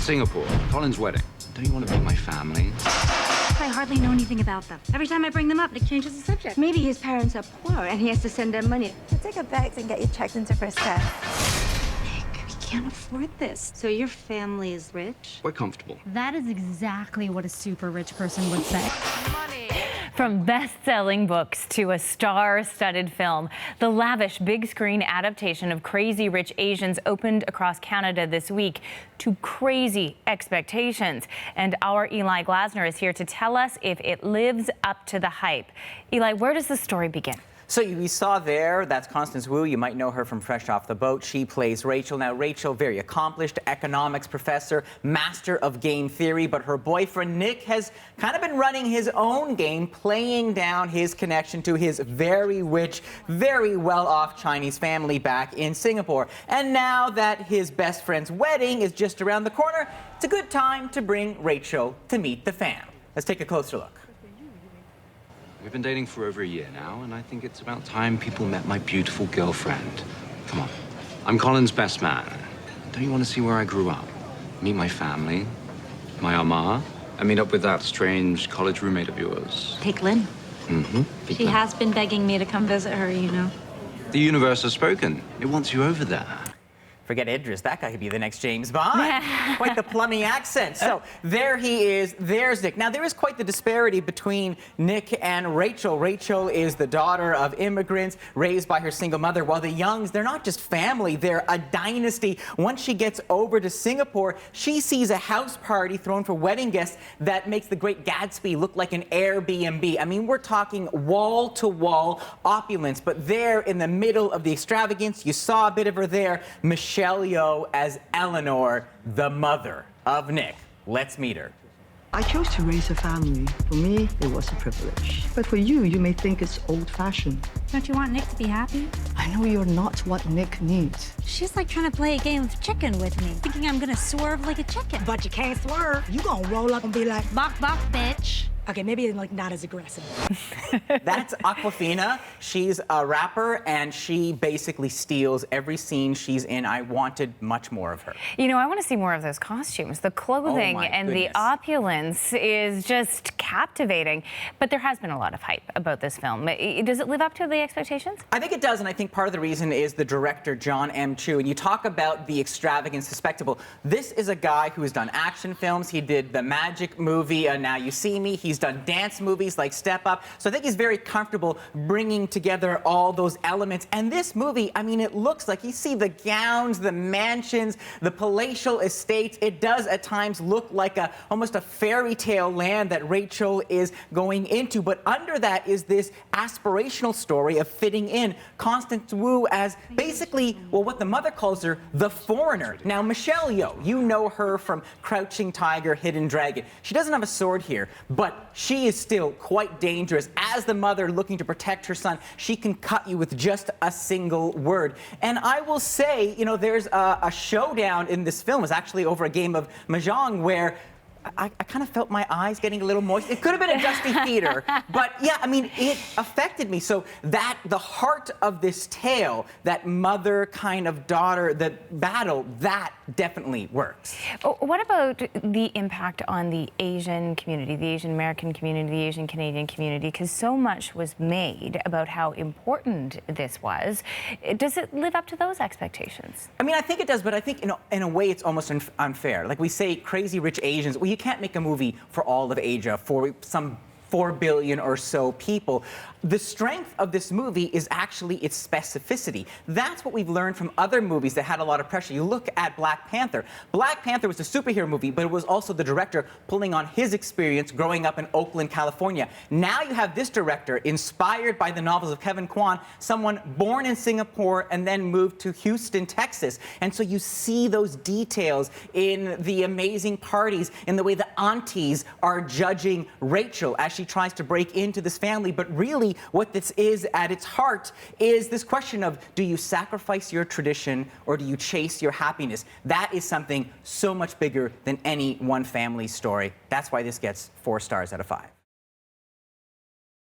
Singapore, Colin's wedding. Don't you want to meet my family? I hardly know anything about them. Every time I bring them up, Nick changes the subject. Maybe his parents are poor and he has to send them money. I'll take a bags and get you checked into first class. Nick, we can't afford this. So your family is rich? We're comfortable. That is exactly what a super rich person would say. Money. From best-selling books to a star-studded film, the lavish big-screen adaptation of Crazy Rich Asians opened across Canada this week to crazy expectations. And our Eli Glasner is here to tell us if it lives up to the hype. Eli, where does the story begin? So we saw there, that's Constance Wu. You might know her from Fresh Off the Boat. She plays Rachel. Now, Rachel, very accomplished economics professor, master of game theory, but her boyfriend, Nick, has kind of been running his own game, playing down his connection to his very rich, very well-off Chinese family back in Singapore. And now that his best friend's wedding is just around the corner, it's a good time to bring Rachel to meet the fam. Let's take a closer look. We've been dating for over a year now, and I think it's about time people met my beautiful girlfriend. Come on. I'm Colin's best man. Don't you want to see where I grew up? Meet my family, my Ama, and meet up with that strange college roommate of yours. Take Lynn. Mm-hmm. She has been begging me to come visit her, you know. The universe has spoken. It wants you over there. Forget Idris, that guy could be the next James Bond. Quite the plumbing accent. So there he is, there's Nick. Now there is quite the disparity between Nick and Rachel. Rachel is the daughter of immigrants raised by her single mother, while the Youngs, they're not just family, they're a dynasty. Once she gets over to Singapore, she sees a house party thrown for wedding guests that makes the Great Gatsby look like an Airbnb. I mean, we're talking wall-to-wall opulence, but there in the middle of the extravagance, you saw a bit of her there, Yeoh as Eleanor, the mother of Nick. Let's meet her. I chose to raise a family. For me, it was a privilege. But for you, you may think it's old-fashioned. Don't you want Nick to be happy? I know you're not what Nick needs. She's like trying to play a game of chicken with me, thinking I'm gonna swerve like a chicken. But you can't swerve. You gonna roll up and be like, Bok bok, bitch. okay, maybe like not as aggressive. That's Aquafina. She's a rapper, and she basically steals every scene she's in. I wanted much more of her. You know, I want to see more of those costumes. The clothing and goodness. the opulence is just captivating. But there has been a lot of hype about this film. Does it live up to the expectations? I think it does, and I think part of the reason is the director, Jon M Chu. And you talk about the extravagance, the spectacle. This is a guy who has done action films. He did the Magic movie, Now You See Me. He's done dance movies like Step Up. So I think he's very comfortable bringing together all those elements. And this movie, I mean, it looks like you see the gowns, the mansions, the palatial estates. It does at times look like almost a fairy tale land that Rachel is going into. But under that is this aspirational story of fitting in. Constance Wu as basically, well, what the mother calls her, the foreigner. Now, Yeoh, you know her from Crouching Tiger, Hidden Dragon. She doesn't have a sword here, but she is still quite dangerous. As the mother looking to protect her son, she can cut you with just a single word. And I will say, you know, there's a showdown in this film. It's actually over a game of Mahjong where I kind of felt my eyes getting a little moist. It could have been a dusty theater, but yeah, I mean, it affected me. So that, the heart of this tale, that mother kind of daughter, that battle, that definitely works. What about the impact on the Asian community, the Asian American community, the Asian Canadian community? Because so much was made about how important this was. Does it live up to those expectations? I mean, I think it does, but I think in a way it's almost unfair. Like we say, Crazy Rich Asians. Well, you can't make a movie for all of Asia, for some 4 billion or so people. The strength of this movie is actually its specificity. That's what we've learned from other movies that had a lot of pressure. You look at Black Panther. Black Panther was a superhero movie, but it was also the director pulling on his experience growing up in Oakland, California. Now you have this director inspired by the novels of Kevin Kwan, someone born in Singapore and then moved to Houston, Texas. And so you see those details in the amazing parties, in the way the aunties are judging Rachel as she tries to break into this family. But really, what this is at its heart is this question of, do you sacrifice your tradition or do you chase your happiness? That is something so much bigger than any one family story. That's why this gets 4 stars out of 5.